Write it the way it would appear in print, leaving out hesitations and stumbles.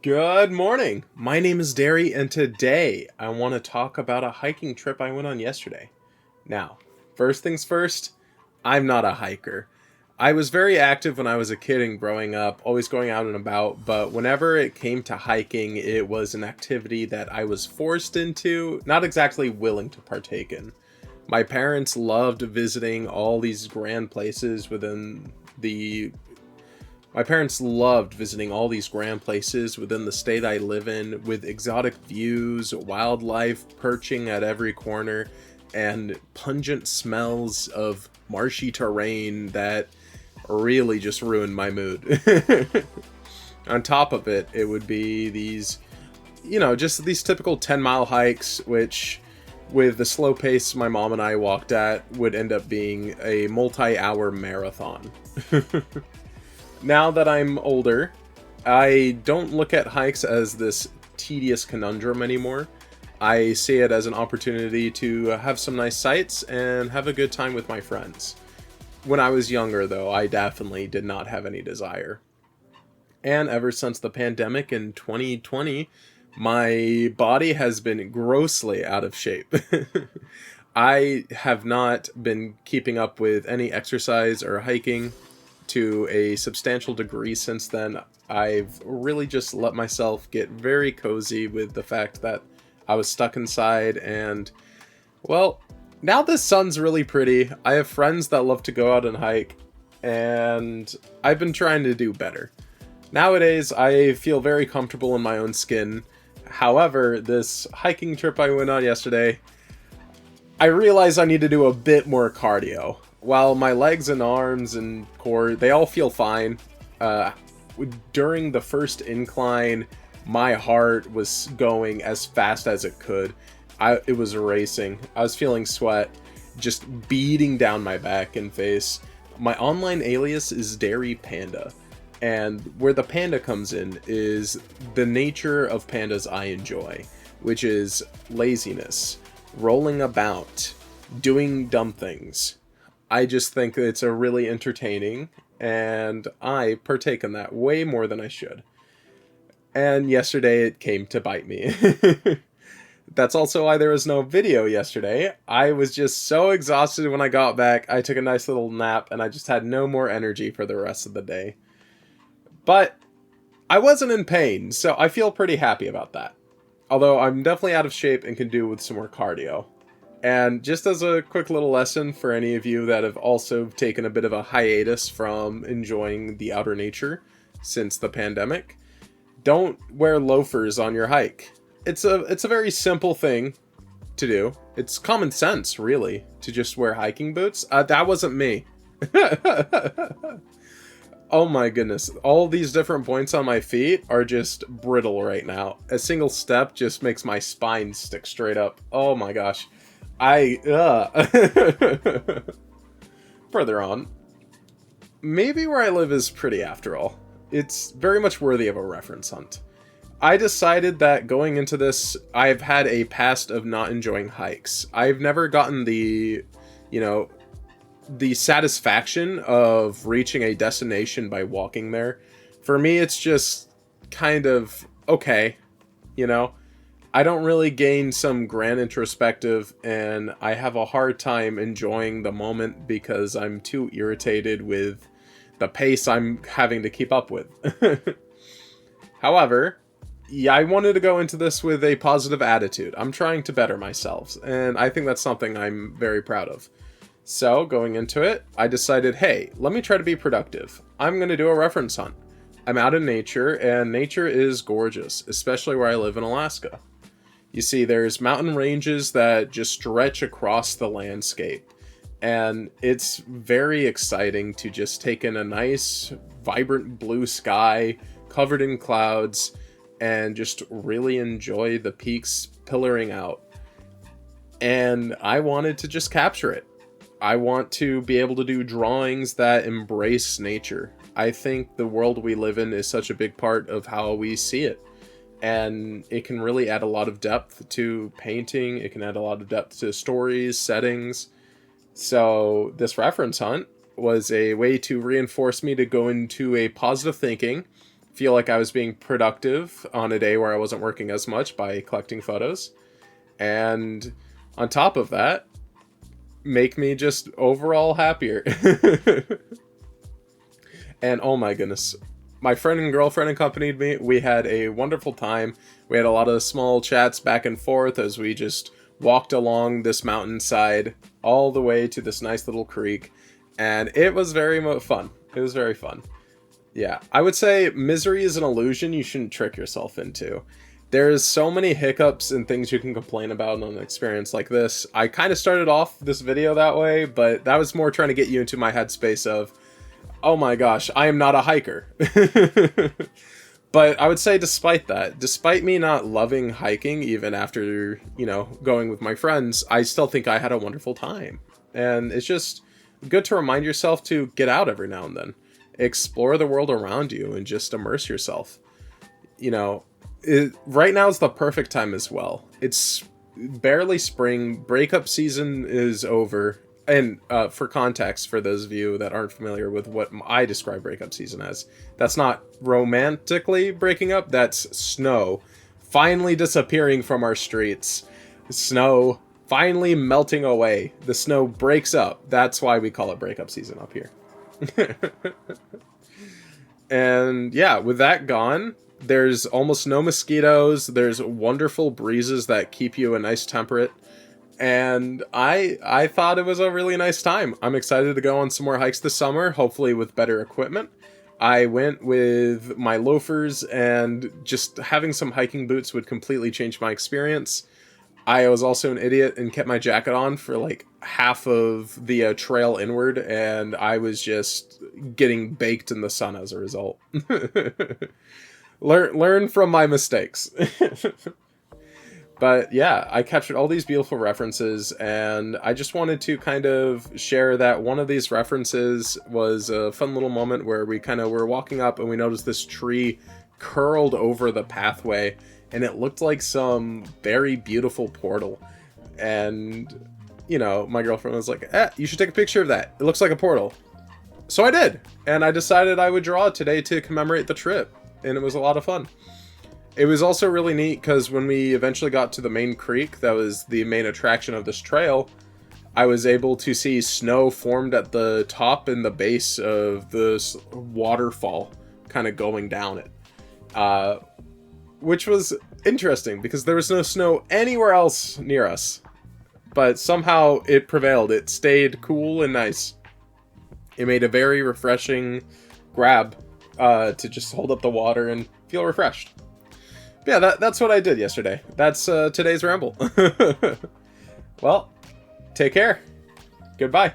Good morning. My name is Derry, and today I want to talk about a hiking trip I went on yesterday. Now, first things first, I'm not a hiker. I was very active when I was a kid and growing up, always going out and about, but whenever it came to hiking, it was an activity that I was forced into, not exactly willing to partake in. My parents loved visiting all these grand places within the My parents loved visiting all these grand places within the state I live in with exotic views, wildlife perching at every corner, and pungent smells of marshy terrain that really just ruined my mood. On top of it, it would be just these typical 10-mile hikes, which, with the slow pace my mom and I walked at, would end up being a multi-hour marathon. Now that I'm older, I don't look at hikes as this tedious conundrum anymore. I see it as an opportunity to have some nice sights and have a good time with my friends. When I was younger, though, I definitely did not have any desire. And ever since the pandemic in 2020, my body has been grossly out of shape. I have not been keeping up with any exercise or hiking to a substantial degree since then. I've really just let myself get very cozy with the fact that I was stuck inside, and, well, now the sun's really pretty. I have friends that love to go out and hike, and I've been trying to do better. Nowadays, I feel very comfortable in my own skin. However, this hiking trip I went on yesterday, I realized I need to do a bit more cardio. While my legs and arms and core, they all feel fine, during the first incline, my heart was going as fast as it could. It was racing. I was feeling sweat just beating down my back and face. My online alias is Dairy Panda, and where the panda comes in is the nature of pandas I enjoy, which is laziness, rolling about, doing dumb things. I just think it's a really entertaining, and I partake in that way more than I should. And yesterday it came to bite me. That's also why there was no video yesterday. I was just so exhausted when I got back. I took a nice little nap, and I just had no more energy for the rest of the day. But I wasn't in pain, so I feel pretty happy about that. Although I'm definitely out of shape and can do with some more cardio. And just as a quick little lesson for any of you that have also taken a bit of a hiatus from enjoying the outer nature since the pandemic, don't wear loafers on your hike. It's a very simple thing to do. It's common sense, really, to just wear hiking boots. That wasn't me. Oh my goodness. All these different points on my feet are just brittle right now. A single step just makes my spine stick straight up. Oh my gosh. Further on, maybe where I live is pretty after all. It's very much worthy of a reference hunt. I decided that going into this, I've had a past of not enjoying hikes. I've never gotten the satisfaction of reaching a destination by walking there. For me, it's just kind of okay, I don't really gain some grand introspective, and I have a hard time enjoying the moment because I'm too irritated with the pace I'm having to keep up with. However, yeah, I wanted to go into this with a positive attitude. I'm trying to better myself, and I think that's something I'm very proud of. So, going into it, I decided, hey, let me try to be productive. I'm going to do a reference hunt. I'm out in nature, and nature is gorgeous, especially where I live in Alaska. You see, there's mountain ranges that just stretch across the landscape, and it's very exciting to just take in a nice, vibrant blue sky covered in clouds and just really enjoy the peaks pillaring out. And I wanted to just capture it. I want to be able to do drawings that embrace nature. I think the world we live in is such a big part of how we see it. And it can really add a lot of depth to painting. It can add a lot of depth to stories, settings. So this reference hunt was a way to reinforce me to go into a positive thinking feel like I was being productive on a day where I wasn't working as much by collecting photos. And on top of that, make me just overall happier. And oh my goodness, my friend and girlfriend accompanied me. We had a wonderful time. We had a lot of small chats back and forth as we just walked along this mountainside all the way to this nice little creek. And it was very fun. It was very fun. Yeah, I would say misery is an illusion you shouldn't trick yourself into. There's so many hiccups and things you can complain about on an experience like this. I kind of started off this video that way, but that was more trying to get you into my headspace of, oh my gosh, I am not a hiker. But I would say despite that, despite me not loving hiking, even after, you know, going with my friends, I still think I had a wonderful time. And it's just good to remind yourself to get out every now and then. Explore the world around you and just immerse yourself. You know, right now is the perfect time as well. It's barely spring, breakup season is over. And for context, for those of you that aren't familiar with what I describe breakup season as, that's not romantically breaking up, that's snow finally disappearing from our streets. Snow finally melting away. The snow breaks up. That's why we call it breakup season up here. And yeah, with that gone, there's almost no mosquitoes. There's wonderful breezes that keep you a nice temperate. And I thought it was a really nice time. I'm excited to go on some more hikes this summer, hopefully with better equipment. I went with my loafers, and just having some hiking boots would completely change my experience. I was also an idiot and kept my jacket on for like half of the trail inward, and I was just getting baked in the sun as a result. Learn from my mistakes. But yeah, I captured all these beautiful references, and I just wanted to kind of share that one of these references was a fun little moment where we kind of were walking up and we noticed this tree curled over the pathway, and it looked like some very beautiful portal. And, you know, my girlfriend was like, you should take a picture of that. It looks like a portal. So I did, and I decided I would draw it today to commemorate the trip, and it was a lot of fun. It was also really neat because when we eventually got to the main creek, that was the main attraction of this trail, I was able to see snow formed at the top and the base of this waterfall kind of going down it. Which was interesting because there was no snow anywhere else near us. But somehow it prevailed. It stayed cool and nice. It made a very refreshing grab to just hold up the water and feel refreshed. Yeah, that's what I did yesterday. That's today's ramble. Well, take care. Goodbye.